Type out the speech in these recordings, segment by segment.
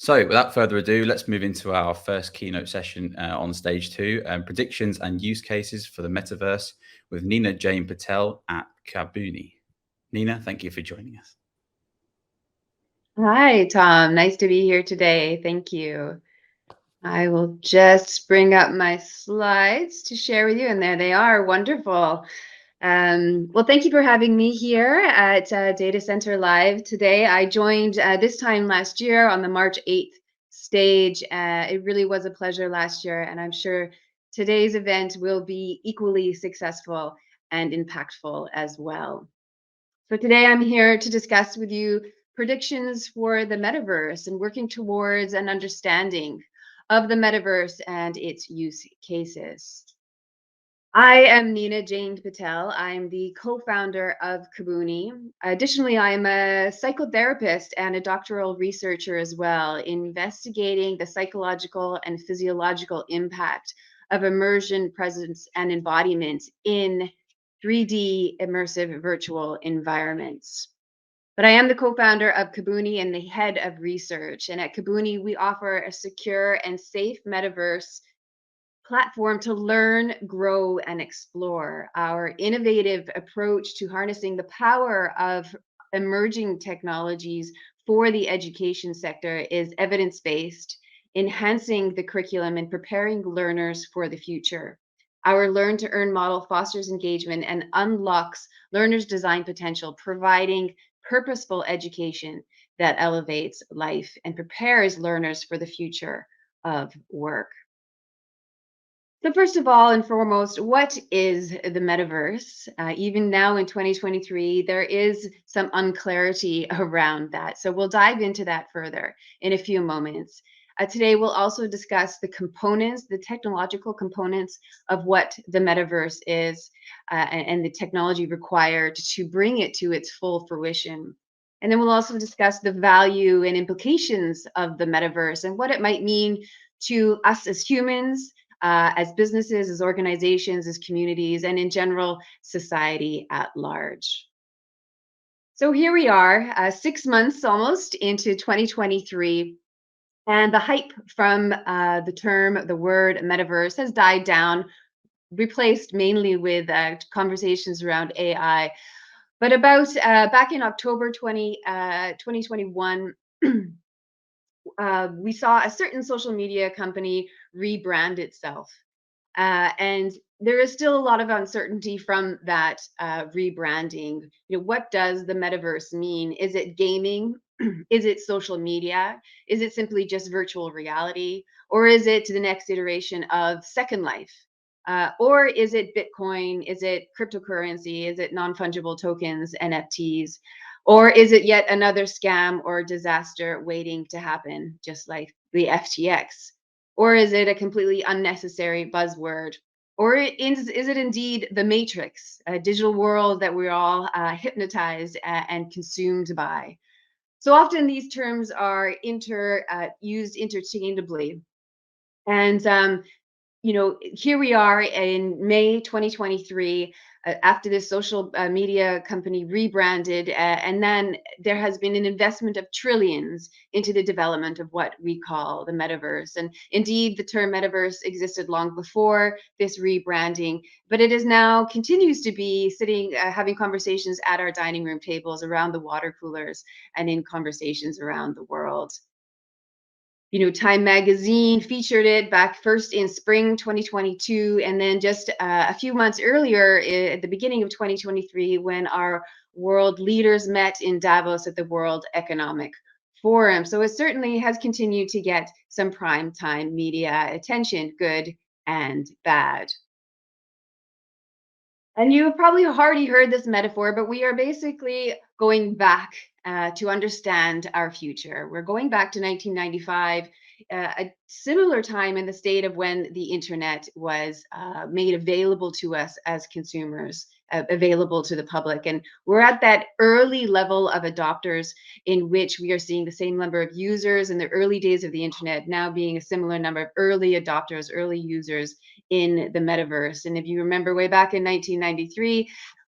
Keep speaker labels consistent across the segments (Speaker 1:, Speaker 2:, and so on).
Speaker 1: So without further ado, let's move into our first keynote session on stage two, predictions and use cases for the metaverse with Nina Jane Patel at Kabuni. Nina, thank you for joining us.
Speaker 2: Hi, Tom. Nice to be here today. Thank you. I will just bring up my slides to share with you, and there they are. Wonderful. Well, thank you for having me here at Data Center Live today. I joined this time last year on the March 8th stage. It really was a pleasure last year, and I'm sure today's event will be equally successful and impactful as well. So today I'm here to discuss with you predictions for the metaverse and working towards an understanding of the metaverse and its use cases. I am Nina Jane Patel. I'm the co-founder of Kabuni. Additionally, I'm a psychotherapist and a doctoral researcher as well, investigating the psychological and physiological impact of immersion, presence, and embodiment in 3D immersive virtual environments. But I am the co-founder of Kabuni and the head of research. And at Kabuni, we offer a secure and safe metaverse platform to learn, grow, and explore. Our innovative approach to harnessing the power of emerging technologies for the education sector is evidence-based, enhancing the curriculum and preparing learners for the future. Our Learn to Earn model fosters engagement and unlocks learners' design potential, providing purposeful education that elevates life and prepares learners for the future of work. So first of all and foremost, what is the metaverse? Even now in 2023, there is some unclarity around that. So we'll dive into that further in a few moments. Today, we'll also discuss the components, the technological components of what the metaverse is and the technology required to bring it to its full fruition. And then we'll also discuss the value and implications of the metaverse and what it might mean to us as humans, as businesses, as organizations, as communities, and in general, society at large. So here we are, 6 months almost into 2023, and the hype from the word metaverse has died down, replaced mainly with conversations around AI. But about back in October 2021, we saw a certain social media company rebrand itself. And there is still a lot of uncertainty from that rebranding. What does the metaverse mean? Is it gaming? Is it social media? Is it simply just virtual reality? Or is it the next iteration of Second Life? Or is it Bitcoin? Is it cryptocurrency? Is it non-fungible tokens, NFTs? Or is it yet another scam or disaster waiting to happen, just like the FTX? Or is it a completely unnecessary buzzword? Or is it indeed the Matrix, a digital world that we're all hypnotized and consumed by? So often these terms are used interchangeably. And here we are in May 2023, after this social media company rebranded, and then there has been an investment of trillions into the development of what we call the metaverse. And indeed, the term metaverse existed long before this rebranding, but it is now continues to be sitting, having conversations at our dining room tables, around the water coolers, and in conversations around the world. Time Magazine featured it back first in spring 2022, and then just a few months earlier, at the beginning of 2023, when our world leaders met in Davos at the World Economic Forum. So it certainly has continued to get some prime time media attention, good and bad. And you've probably already heard this metaphor, but we are basically going back to understand our future. We're going back to 1995, a similar time in the state of when the internet was made available to us as consumers, available to the public. And we're at that early level of adopters in which we are seeing the same number of users in the early days of the internet now being a similar number of early adopters, early users in the metaverse. And if you remember way back in 1993,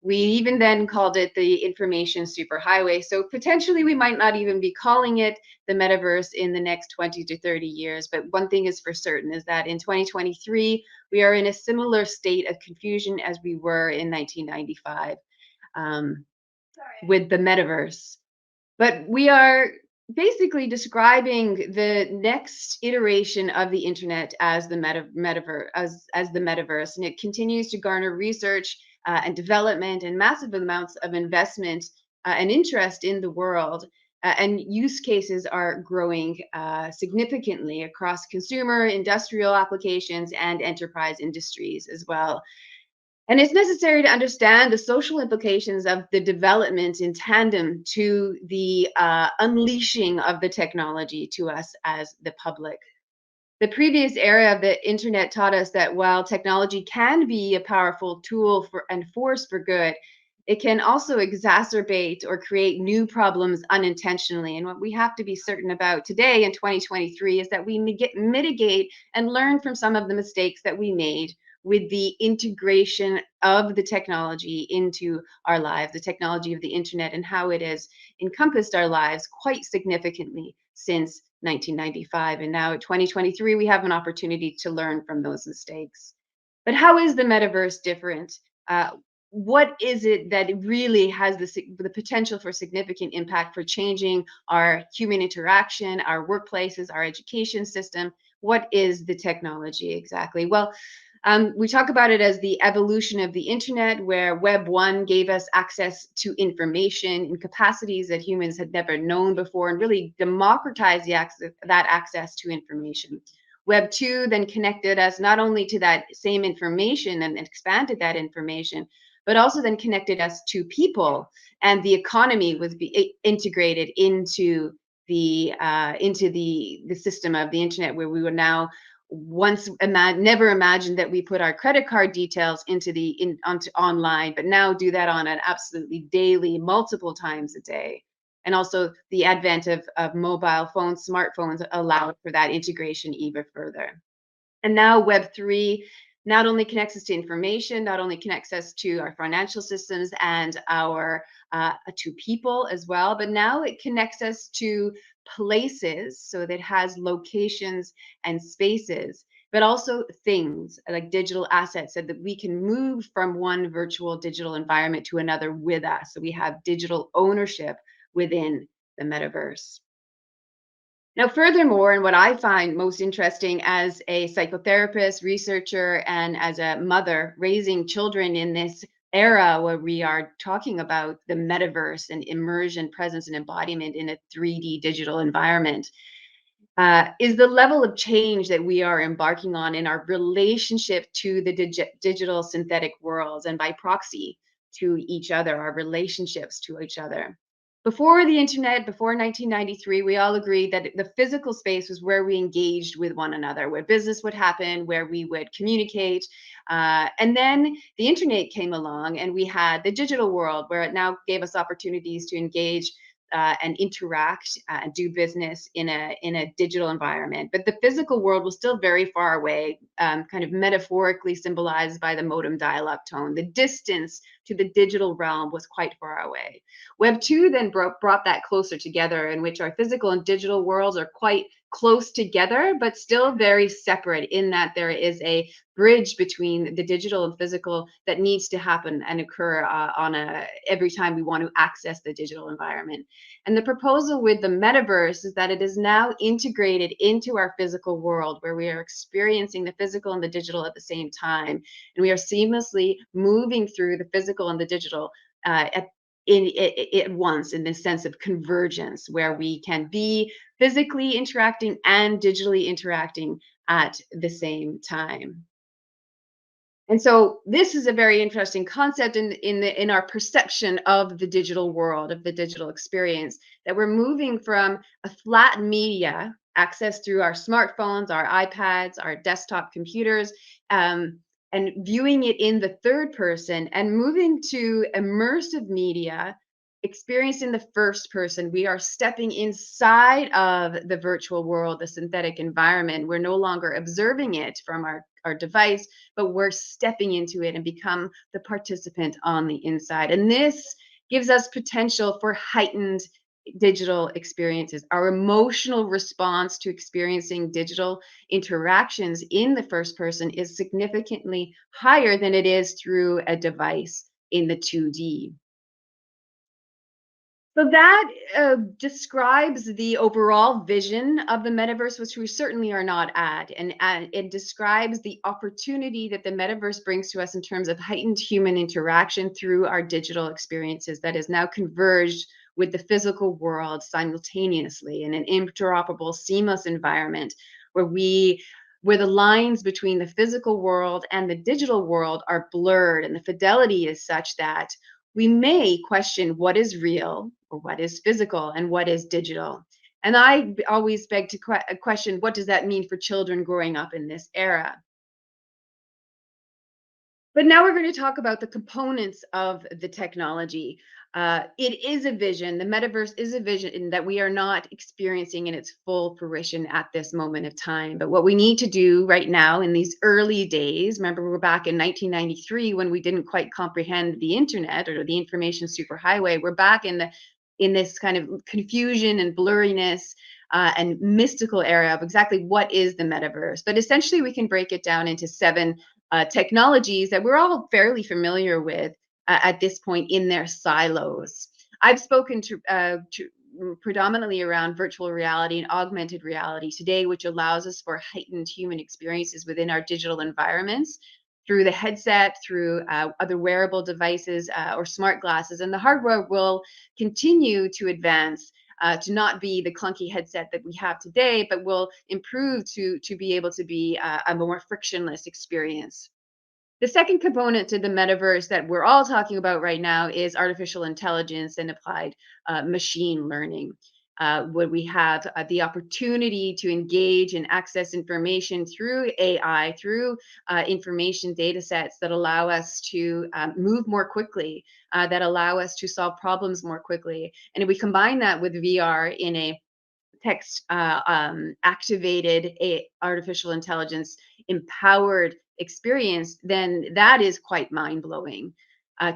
Speaker 2: We even then called it the information superhighway. So potentially we might not even be calling it the metaverse in the next 20 to 30 years. But one thing is for certain is that in 2023, we are in a similar state of confusion as we were in 1995 with the metaverse. But we are basically describing the next iteration of the internet as the metaverse, as the metaverse, and it continues to garner research and development and massive amounts of investment and interest in the world. And use cases are growing significantly across consumer, industrial applications, and enterprise industries as well. And it's necessary to understand the social implications of the development in tandem to the unleashing of the technology to us as the public. The previous era of the internet taught us that while technology can be a powerful tool for and force for good, it can also exacerbate or create new problems unintentionally. And what we have to be certain about today in 2023 is that we mitigate and learn from some of the mistakes that we made with the integration of the technology into our lives, the technology of the internet, and how it has encompassed our lives quite significantly since 1995. And now at 2023, we have an opportunity to learn from those mistakes. But how is the metaverse different? What is it that really has the potential for significant impact for changing our human interaction, our workplaces, our education system? What is the technology exactly? Well, we talk about it as the evolution of the internet, where Web 1 gave us access to information in capacities that humans had never known before and really democratized that access to information. Web 2 then connected us not only to that same information and expanded that information, but also then connected us to people, and the economy was integrated into the system of the internet, where we were now never imagined that we put our credit card details onto online, but now do that on an absolutely daily, multiple times a day. And also the advent of mobile phones, smartphones allowed for that integration even further. And now Web3 not only connects us to information, not only connects us to our financial systems and our to people as well, but now it connects us to places, so that it has locations and spaces, but also things like digital assets, so that we can move from one virtual digital environment to another with us. So we have digital ownership within the metaverse. Now, furthermore, and what I find most interesting as a psychotherapist, researcher, and as a mother raising children in this era where we are talking about the metaverse and immersion, presence, and embodiment in a 3D digital environment, is the level of change that we are embarking on in our relationship to the digital synthetic worlds, and by proxy to each other, our relationships to each other. Before the internet, before 1993, we all agreed that the physical space was where we engaged with one another, where business would happen, where we would communicate. And then the internet came along, and we had the digital world, where it now gave us opportunities to engage and interact and do business in a digital environment. But the physical world was still very far away, kind of metaphorically symbolized by the modem dial-up tone. The distance to the digital realm was quite far away. Web 2 then brought that closer together, in which our physical and digital worlds are quite close together, but still very separate, in that there is a bridge between the digital and physical that needs to happen and occur every time we want to access the digital environment. And the proposal with the metaverse is that it is now integrated into our physical world, where we are experiencing the physical and the digital at the same time. And we are seamlessly moving through the physical and the digital at once, in this sense of convergence, where we can be physically interacting and digitally interacting at the same time. And so this is a very interesting concept in our perception of the digital world, of the digital experience, that we're moving from a flat media accessed through our smartphones, our iPads, our desktop computers, and viewing it in the third person, and moving to immersive media experienced in the first person. We are stepping inside of the virtual world, the synthetic environment. We're no longer observing it from our device, but we're stepping into it and become the participant on the inside. And this gives us potential for heightened digital experiences. Our emotional response to experiencing digital interactions in the first person is significantly higher than it is through a device in the 2D. So that describes the overall vision of the metaverse, which we certainly are not at. And it describes the opportunity that the metaverse brings to us in terms of heightened human interaction through our digital experiences that is now converged with the physical world simultaneously in an interoperable, seamless environment where where the lines between the physical world and the digital world are blurred, and the fidelity is such that we may question what is real or what is physical and what is digital. And I always beg to question, what does that mean for children growing up in this era? But now we're going to talk about the components of the technology. It is a vision. The metaverse is a vision that we are not experiencing in its full fruition at this moment of time. But what we need to do right now in these early days, remember we're back in 1993 when we didn't quite comprehend the internet or the information superhighway. We're back in this kind of confusion and blurriness and mystical era of exactly what is the metaverse. But essentially, we can break it down into seven technologies that we're all fairly familiar with at this point in their silos. I've spoken to predominantly around virtual reality and augmented reality today, which allows us for heightened human experiences within our digital environments through the headset, through other wearable devices or smart glasses. And the hardware will continue to advance to not be the clunky headset that we have today, but will improve to be able to be a more frictionless experience. The second component to the metaverse that we're all talking about right now is artificial intelligence and applied machine learning, where we have the opportunity to engage and access information through AI, through information data sets that allow us to move more quickly, that allow us to solve problems more quickly. And if we combine that with VR in a text activated artificial intelligence empowered experience, then that is quite mind blowing.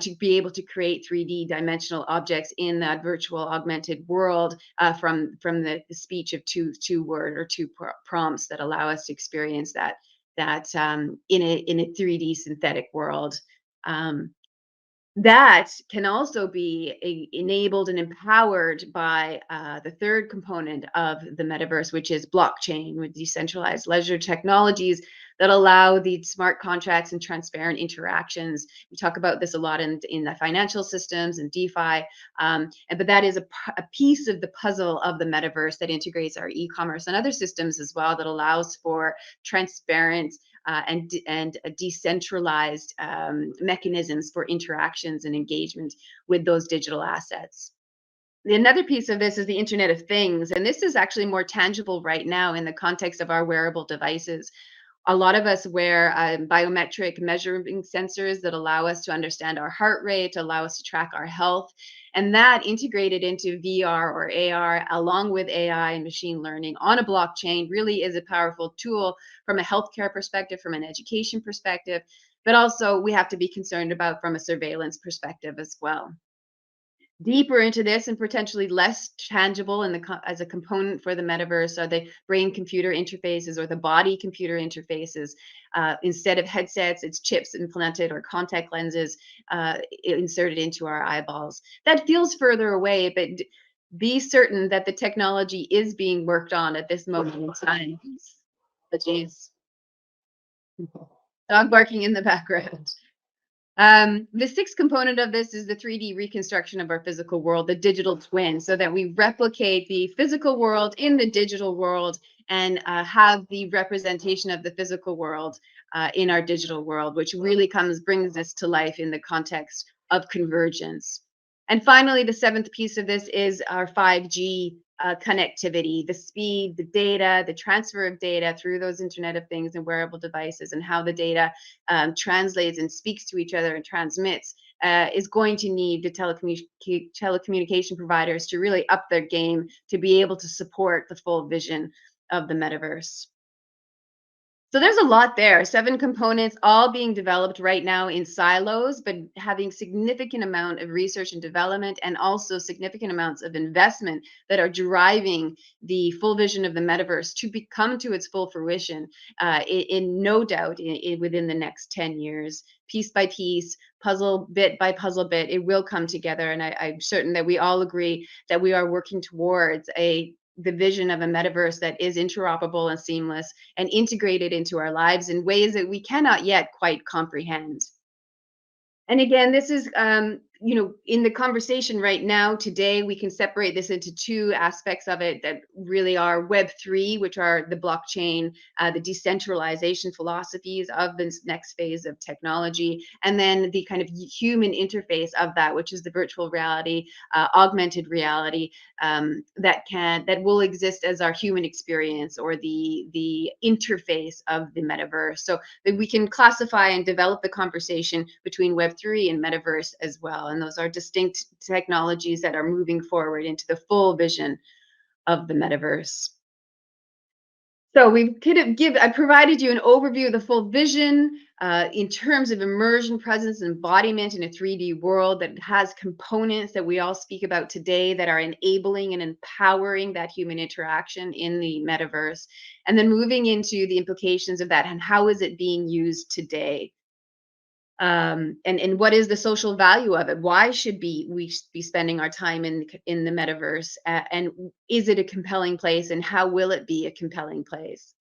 Speaker 2: To be able to create 3D dimensional objects in that virtual augmented world from the speech of two word or two prompts that allow us to experience that in a 3D synthetic world. That can also be enabled and empowered by the third component of the metaverse, which is blockchain with decentralized ledger technologies that allow the smart contracts and transparent interactions. We talk about this a lot in the financial systems and DeFi, but that is a piece of the puzzle of the metaverse that integrates our e-commerce and other systems as well, that allows for transparent and decentralized mechanisms for interactions and engagement with those digital assets. Another piece of this is the Internet of Things, and this is actually more tangible right now in the context of our wearable devices. A lot of us wear biometric measuring sensors that allow us to understand our heart rate, allow us to track our health. And that integrated into VR or AR, along with AI and machine learning on a blockchain, really is a powerful tool from a healthcare perspective, from an education perspective, but also we have to be concerned about from a surveillance perspective as well. Deeper into this and potentially less tangible as a component for the metaverse are the brain computer interfaces or the body computer interfaces. Instead of headsets, it's chips implanted or contact lenses inserted into our eyeballs. That feels further away, but be certain that the technology is being worked on at this moment in time. Apologies. Dog barking in the background. The sixth component of this is the 3D reconstruction of our physical world, the digital twin, so that we replicate the physical world in the digital world and have the representation of the physical world in our digital world, which really brings this to life in the context of convergence. And finally, the seventh piece of this is our 5G connectivity, the speed, the data, the transfer of data through those Internet of Things and wearable devices, and how the data translates and speaks to each other and transmits, is going to need the telecommunication providers to really up their game to be able to support the full vision of the metaverse. So there's a lot there, 7 components all being developed right now in silos, but having significant amount of research and development, and also significant amounts of investment that are driving the full vision of the metaverse to become to its full fruition, in no doubt within the next 10 years. Piece by piece, puzzle bit by puzzle bit, it will come together. And I'm certain that we all agree that we are working towards the vision of a metaverse that is interoperable and seamless and integrated into our lives in ways that we cannot yet quite comprehend. And again, this is, in the conversation right now today, we can separate this into 2 aspects of it that really are Web3, which are the blockchain, the decentralization philosophies of this next phase of technology, and then the kind of human interface of that, which is the virtual reality, augmented reality, that will exist as our human experience, or the interface of the metaverse. So that we can classify and develop the conversation between Web3 and metaverse as well. And those are distinct technologies that are moving forward into the full vision of the metaverse. So I provided you an overview of the full vision in terms of immersion, presence, and embodiment in a 3D world that has components that we all speak about today that are enabling and empowering that human interaction in the metaverse. And then moving into the implications of that and how is it being used today? And what is the social value of it? Why should we be spending our time in the metaverse? And is it a compelling place? And how will it be a compelling place?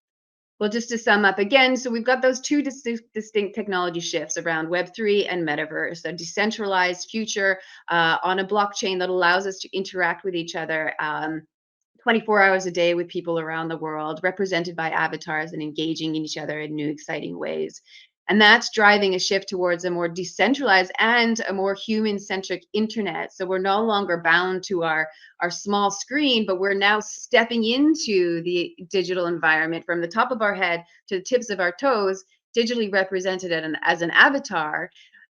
Speaker 2: Well, just to sum up again, so we've got those 2 distinct technology shifts around Web3 and metaverse, a decentralized future on a blockchain that allows us to interact with each other 24 hours a day with people around the world, represented by avatars and engaging in each other in new, exciting ways. And that's driving a shift towards a more decentralized and a more human-centric internet. So we're no longer bound to our small screen, but we're now stepping into the digital environment from the top of our head to the tips of our toes, digitally represented as an avatar,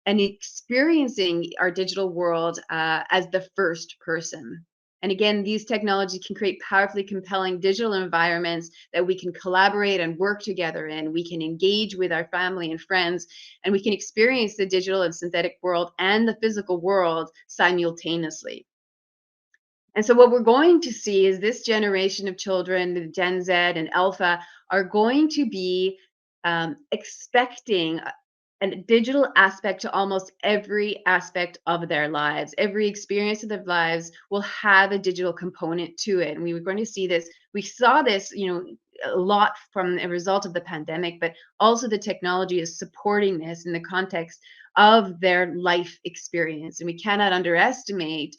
Speaker 2: and experiencing our digital world as the first person. And again, these technologies can create powerfully compelling digital environments that we can collaborate and work together in. We can engage with our family and friends, and we can experience the digital and synthetic world and the physical world simultaneously. And so what we're going to see is this generation of children, the Gen Z and Alpha, are going to be expecting a digital aspect to almost every aspect of their lives. Every experience of their lives will have a digital component to it. And we were going to see this. We saw this, a lot from a result of the pandemic, but also the technology is supporting this in the context of their life experience. And we cannot underestimate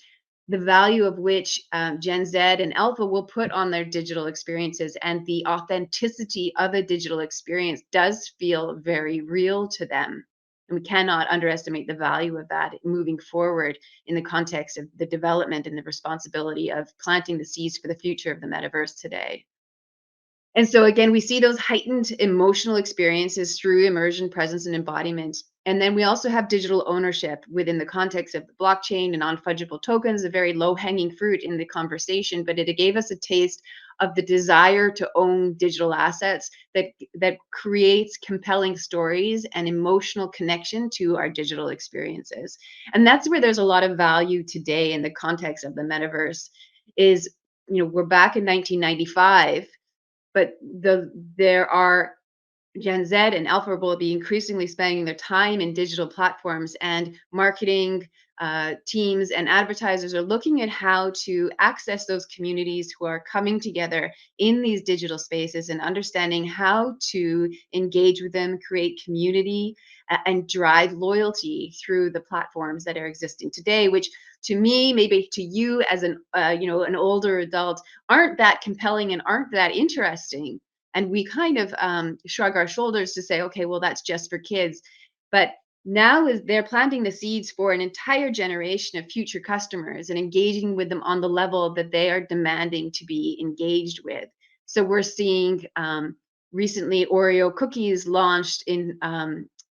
Speaker 2: the value of which Gen Z and Alpha will put on their digital experiences, and the authenticity of a digital experience does feel very real to them. And we cannot underestimate the value of that moving forward in the context of the development and the responsibility of planting the seeds for the future of the metaverse today. And so again, we see those heightened emotional experiences through immersion, presence, and embodiment. And then we also have digital ownership within the context of the blockchain and non-fungible tokens, a very low-hanging fruit in the conversation, but it gave us a taste of the desire to own digital assets that creates compelling stories and emotional connection to our digital experiences. And that's where there's a lot of value today in the context of the metaverse is, we're back in 1995, but there are Gen Z and Alpha will be increasingly spending their time in digital platforms, and marketing teams and advertisers are looking at how to access those communities who are coming together in these digital spaces and understanding how to engage with them, create community, and drive loyalty through the platforms that are existing today, which to me, maybe to you as an older adult, aren't that compelling and aren't that interesting. And we kind of shrug our shoulders to say, okay, well, that's just for kids. But Now is they're planting the seeds for an entire generation of future customers and engaging with them on the level that they are demanding to be engaged with. So we're seeing recently Oreo cookies launched in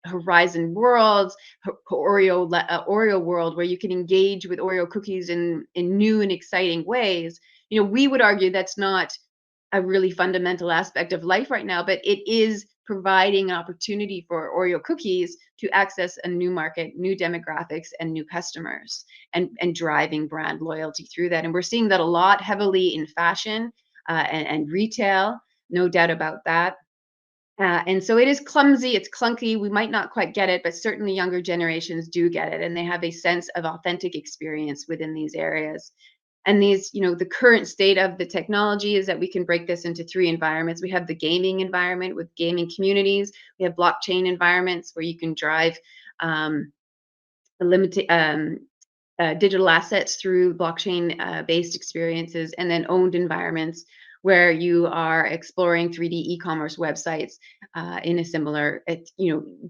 Speaker 2: Horizon Worlds, Oreo World, where you can engage with Oreo cookies in new and exciting ways. We would argue that's not a really fundamental aspect of life right now, but it is providing an opportunity for Oreo cookies to access a new market, new demographics, and new customers, and driving brand loyalty through that. And we're seeing that a lot heavily in fashion and retail, no doubt about that. And so it is clumsy, it's clunky. We might not quite get it, but certainly younger generations do get it, and they have a sense of authentic experience within these areas. And the current state of the technology is that we can break this into three environments. We have the gaming environment with gaming communities. We have blockchain environments where you can drive limited digital assets through blockchain based experiences, and then owned environments where you are exploring 3D e-commerce websites in a similar,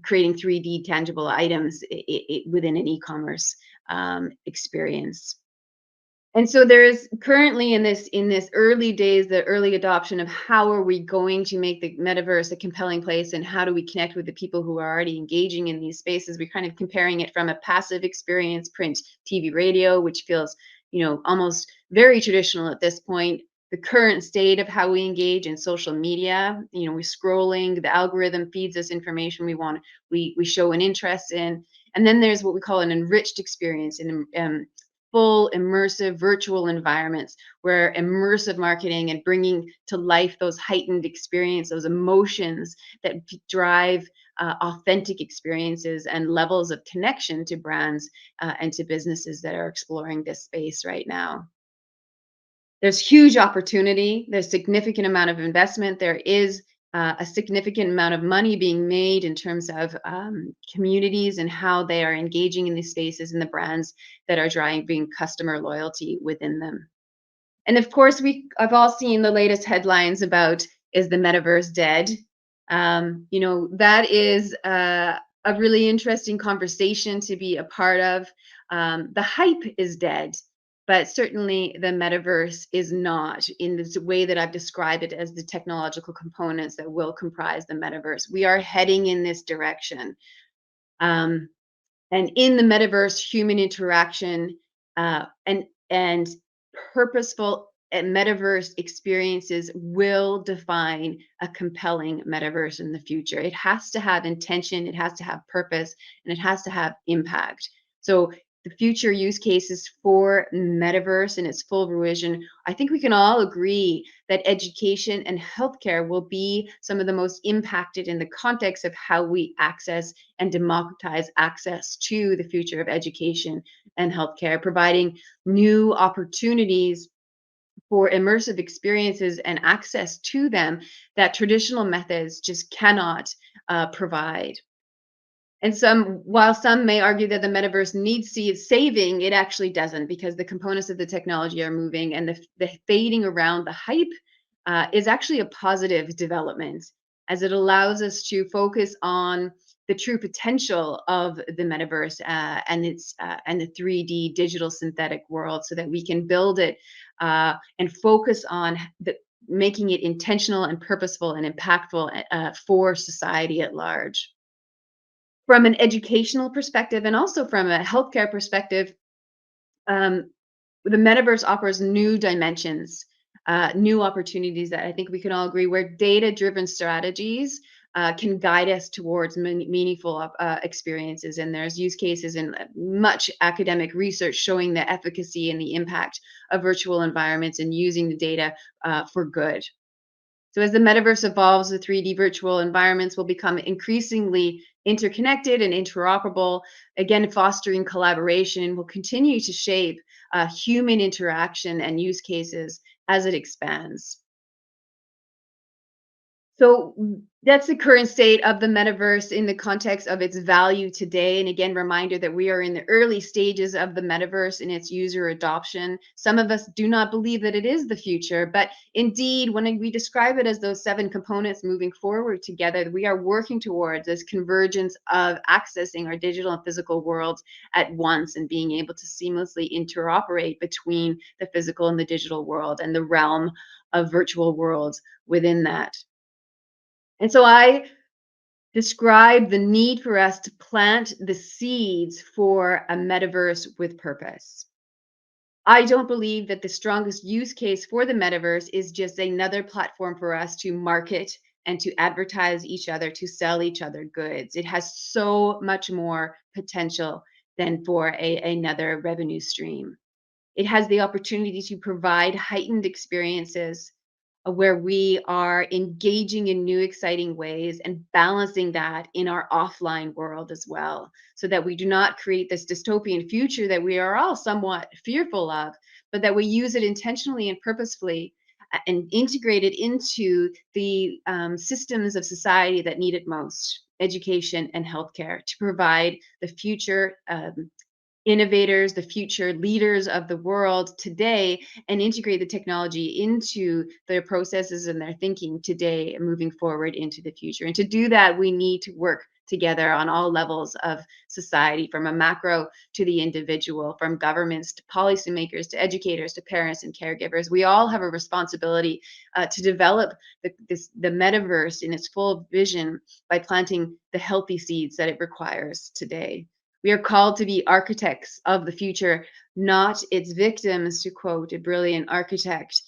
Speaker 2: creating 3D tangible items within an e-commerce experience. And so there is currently in this early days, the early adoption of how are we going to make the metaverse a compelling place, and how do we connect with the people who are already engaging in these spaces. We're kind of comparing it from a passive experience, print, TV, radio, which feels, almost very traditional at this point. The current state of how we engage in social media, we're scrolling, the algorithm feeds us information we show an interest in. And then there's what we call an enriched experience, in full immersive virtual environments where immersive marketing and bringing to life those heightened experiences, those emotions that drive authentic experiences and levels of connection to brands and to businesses that are exploring this space right now. There's huge opportunity. There's significant amount of investment. There is a significant amount of money being made in terms of communities and how they are engaging in these spaces, and the brands that are driving customer loyalty within them. And of course, I've all seen the latest headlines about, is the metaverse dead? That is a really interesting conversation to be a part of. The hype is dead, but certainly the metaverse is not, in this way that I've described it, as the technological components that will comprise the metaverse. We are heading in this direction. And in the metaverse, human interaction and purposeful metaverse experiences will define a compelling metaverse in the future. It has to have intention, it has to have purpose, and it has to have impact. So the future use cases for metaverse in its full fruition, I think we can all agree that education and healthcare will be some of the most impacted in the context of how we access and democratize access to the future of education and healthcare, providing new opportunities for immersive experiences and access to them that traditional methods just cannot provide. And while some may argue that the metaverse needs saving, it actually doesn't, because the components of the technology are moving, and the fading around the hype is actually a positive development, as it allows us to focus on the true potential of the metaverse and the 3D digital synthetic world, so that we can build it and focus on making it intentional and purposeful and impactful for society at large. From an educational perspective, and also from a healthcare perspective, the metaverse offers new dimensions, new opportunities that I think we can all agree, where data-driven strategies can guide us towards meaningful experiences. And there's use cases in much academic research showing the efficacy and the impact of virtual environments and using the data for good. So as the metaverse evolves, the 3D virtual environments will become increasingly interconnected and interoperable, again, fostering collaboration, will continue to shape human interaction and use cases as it expands. So that's the current state of the metaverse in the context of its value today. And again, reminder that we are in the early stages of the metaverse and its user adoption. Some of us do not believe that it is the future, but indeed, when we describe it as those 7 components moving forward together, we are working towards this convergence of accessing our digital and physical worlds at once and being able to seamlessly interoperate between the physical and the digital world and the realm of virtual worlds within that. And so I describe the need for us to plant the seeds for a metaverse with purpose. I don't believe that the strongest use case for the metaverse is just another platform for us to market and to advertise each other, to sell each other goods. It has so much more potential than for another revenue stream. It has the opportunity to provide heightened experiences where we are engaging in new exciting ways and balancing that in our offline world as well, so that we do not create this dystopian future that we are all somewhat fearful of, but that we use it intentionally and purposefully and integrate it into the systems of society that need it most, education and healthcare, to provide the future innovators, the future leaders of the world today, and integrate the technology into their processes and their thinking today and moving forward into the future. And to do that, we need to work together on all levels of society, from a macro to the individual, from governments to policymakers to educators to parents and caregivers. We all have a responsibility to develop the metaverse in its full vision by planting the healthy seeds that it requires today. We are called to be architects of the future, not its victims, to quote a brilliant architect.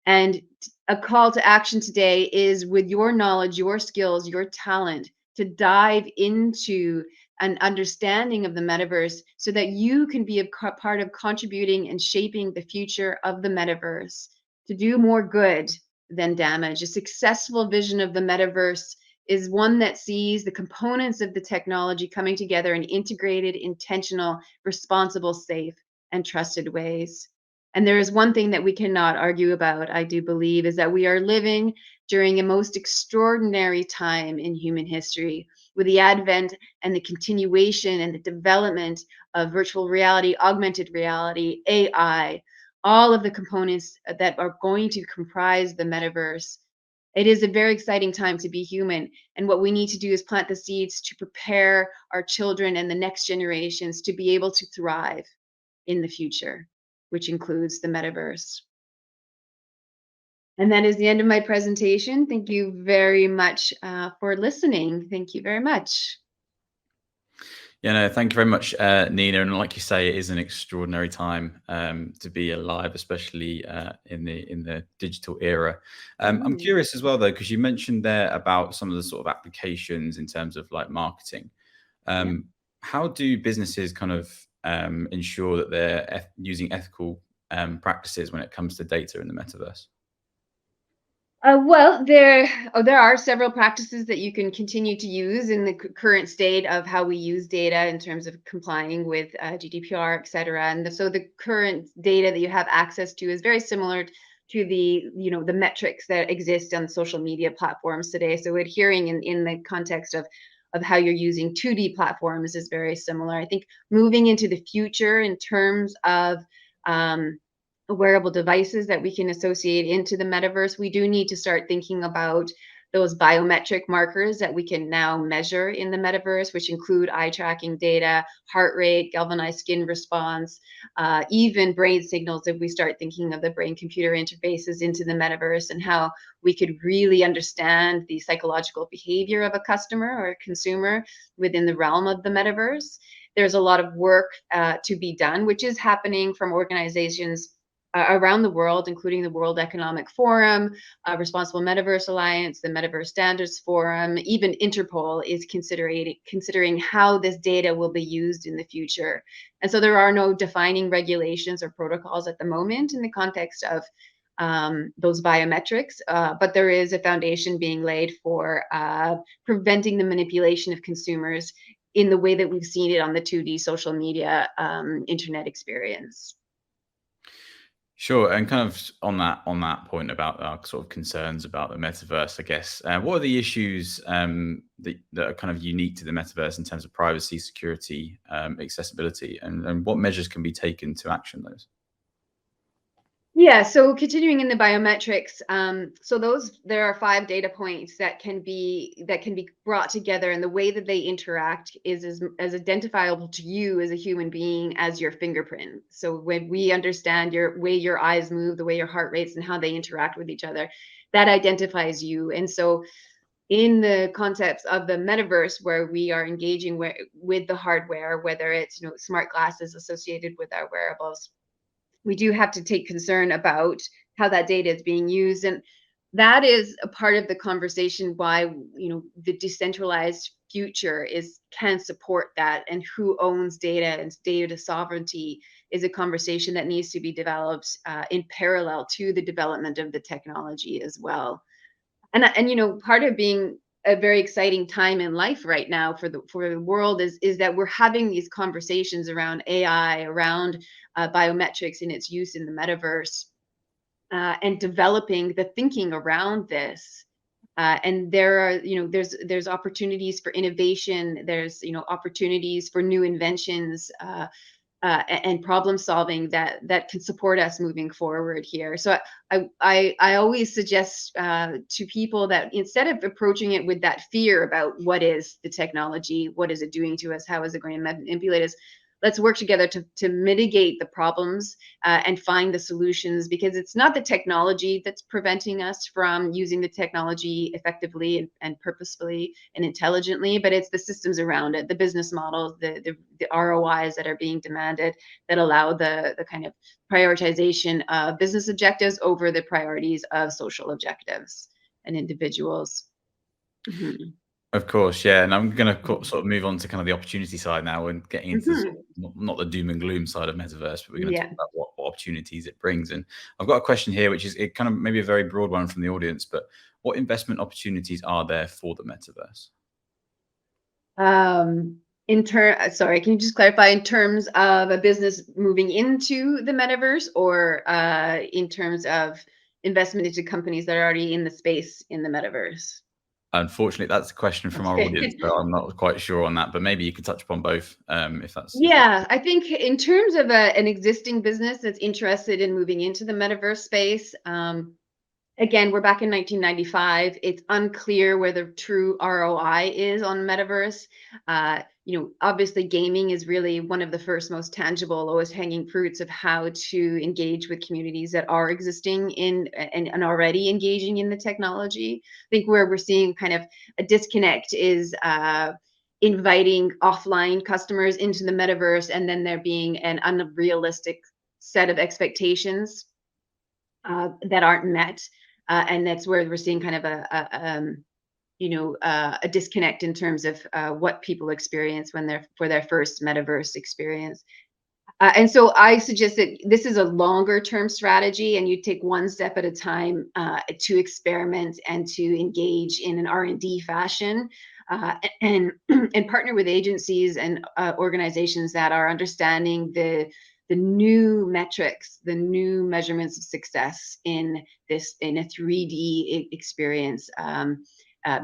Speaker 2: And a call to action today is, with your knowledge, your skills, your talent, to dive into an understanding of the metaverse so that you can be a part of contributing and shaping the future of the metaverse, to do more good than damage. A successful vision of the metaverse is one that sees the components of the technology coming together in integrated, intentional, responsible, safe, and trusted ways. And there is one thing that we cannot argue about, I do believe, is that we are living during a most extraordinary time in human history, with the advent and the continuation and the development of virtual reality, augmented reality, AI, all of the components that are going to comprise the metaverse. It is a very exciting time to be human. And what we need to do is plant the seeds to prepare our children and the next generations to be able to thrive in the future, which includes the metaverse. And that is the end of my presentation. Thank you very much for listening. Thank you very much.
Speaker 1: Yeah, no, thank you very much, Nina. And like you say, it is an extraordinary time to be alive, especially in the digital era. I'm curious as well, though, because you mentioned there about some of the sort of applications in terms of like marketing.
Speaker 2: Yeah.
Speaker 1: How do businesses kind of ensure that they're using ethical practices when it comes to data in the metaverse?
Speaker 2: Well, there are several practices that you can continue to use in the current state of how we use data in terms of complying with GDPR, et cetera. And so the current data that you have access to is very similar to the metrics that exist on social media platforms today. So adhering in the context of how you're using 2D platforms is very similar. I think moving into the future in terms of wearable devices that we can associate into the metaverse, we do need to start thinking about those biometric markers that we can now measure in the metaverse, which include eye tracking data, heart rate, galvanized skin response, even brain signals. If we start thinking of the brain computer interfaces into the metaverse and how we could really understand the psychological behavior of a customer or a consumer within the realm of the metaverse. There's a lot of work to be done, which is happening from organizations around the world, including the World Economic Forum, Responsible Metaverse Alliance, the Metaverse Standards Forum, even Interpol is considering how this data will be used in the future. And so there are no defining regulations or protocols at the moment in the context of those biometrics, but there is a foundation being laid for preventing the manipulation of consumers in the way that we've seen it on the 2D social media internet experience.
Speaker 1: Sure, and kind of on that point about our sort of concerns about the metaverse, I guess, what are the issues that are kind of unique to the metaverse in terms of privacy, security, accessibility, and what measures can be taken to action those?
Speaker 2: Yeah, so continuing in the biometrics, so there are 5 data points that can be brought together, and the way that they interact is as identifiable to you as a human being as your fingerprint. So when we understand your way your eyes move, the way your heart rates, and how they interact with each other, that identifies you. And so in the concepts of the metaverse, where we are engaging with the hardware, whether it's smart glasses associated with our wearables, we do have to take concern about how that data is being used. And that is a part of the conversation why the decentralized future is can support that, and who owns data and data sovereignty is a conversation that needs to be developed in parallel to the development of the technology as well. And part of being a very exciting time in life right now for the world is that we're having these conversations around AI, around biometrics and its use in the metaverse, and developing the thinking around this. And there are, there's opportunities for innovation. There's, opportunities for new inventions. And problem solving that can support us moving forward here. So I always suggest to people that instead of approaching it with that fear about what is the technology, what is it doing to us, how is it going to manipulate us, let's work together to mitigate the problems and find the solutions, because it's not the technology that's preventing us from using the technology effectively and purposefully and intelligently, but it's the systems around it, the business models, the ROIs that are being demanded that allow the kind of prioritization of business objectives over the priorities of social objectives and individuals. Mhm.
Speaker 1: Of course, yeah, and I'm going to sort of move on to kind of the opportunity side now and getting into sort
Speaker 2: Mhm.
Speaker 1: of not the doom and gloom side of metaverse, but we're going to talk
Speaker 2: Yeah.
Speaker 1: about what opportunities it brings. And I've got a question here, which is it kind of maybe a very broad one from the audience, but what investment opportunities are there for the metaverse?
Speaker 2: Sorry, can you just clarify in terms of a business moving into the metaverse, or in terms of investment into companies that are already in the space in the metaverse?
Speaker 1: Unfortunately, that's a question from our audience,
Speaker 2: Okay.
Speaker 1: so I'm not quite sure on that, but maybe you could touch upon both, if that's
Speaker 2: Yeah, I think in terms of an existing business that's interested in moving into the metaverse space, again, we're back in 1995. It's unclear where the true ROI is on metaverse. Obviously, gaming is really one of the first, most tangible, lowest hanging fruits of how to engage with communities that are existing in and already engaging in the technology. I think where we're seeing kind of a disconnect is inviting offline customers into the metaverse, and then there being an unrealistic set of expectations that aren't met, and that's where we're seeing kind of a disconnect in terms of what people experience when they're for their first metaverse experience. And so I suggest that this is a longer term strategy, and you take one step at a time to experiment and to engage in an R&D fashion, and and partner with agencies and organizations that are understanding the new metrics, the new measurements of success in a 3D experience.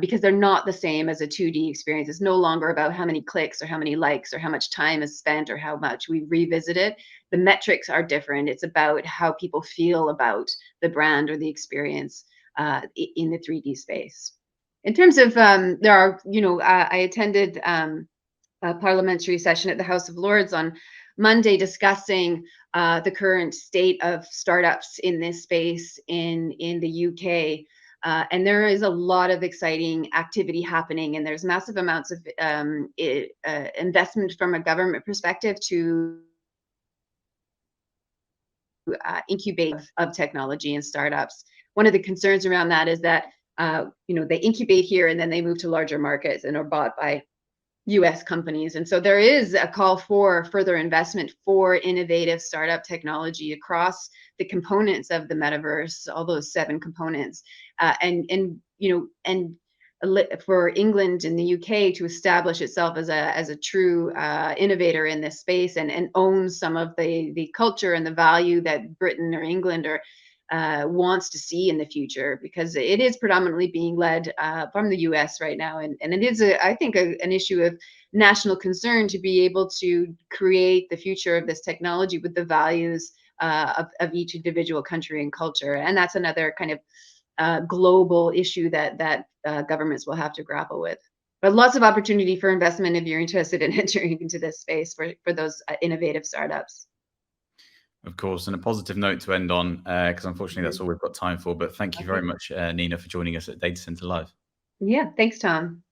Speaker 2: Because they're not the same as a 2D experience. It's no longer about how many clicks or how many likes or how much time is spent or how much we revisit it. The metrics are different. It's about how people feel about the brand or the experience in the 3D space. In terms of, there are, I attended a parliamentary session at the House of Lords on Monday discussing the current state of startups in this space in the UK. And there is a lot of exciting activity happening, and there's massive amounts of investment from a government perspective to incubate of technology and startups. One of the concerns around that is that they incubate here and then they move to larger markets and are bought by US companies. And so there is a call for further investment for innovative startup technology across the components of the metaverse, all those 7 components. And for England and the UK to establish itself as a true innovator in this space, and own some of the culture and the value that Britain or England or wants to see in the future, because it is predominantly being led from the US right now, and it is I think an issue of national concern to be able to create the future of this technology with the values of each individual country and culture. And that's another kind of global issue that governments will have to grapple with. But lots of opportunity for investment if you're interested in entering into this space for those innovative startups.
Speaker 1: Of course, and a positive note to end on, because unfortunately that's all we've got time for. But thank you very much, Nina, for joining us at Data Center Live.
Speaker 2: Yeah, thanks, Tom.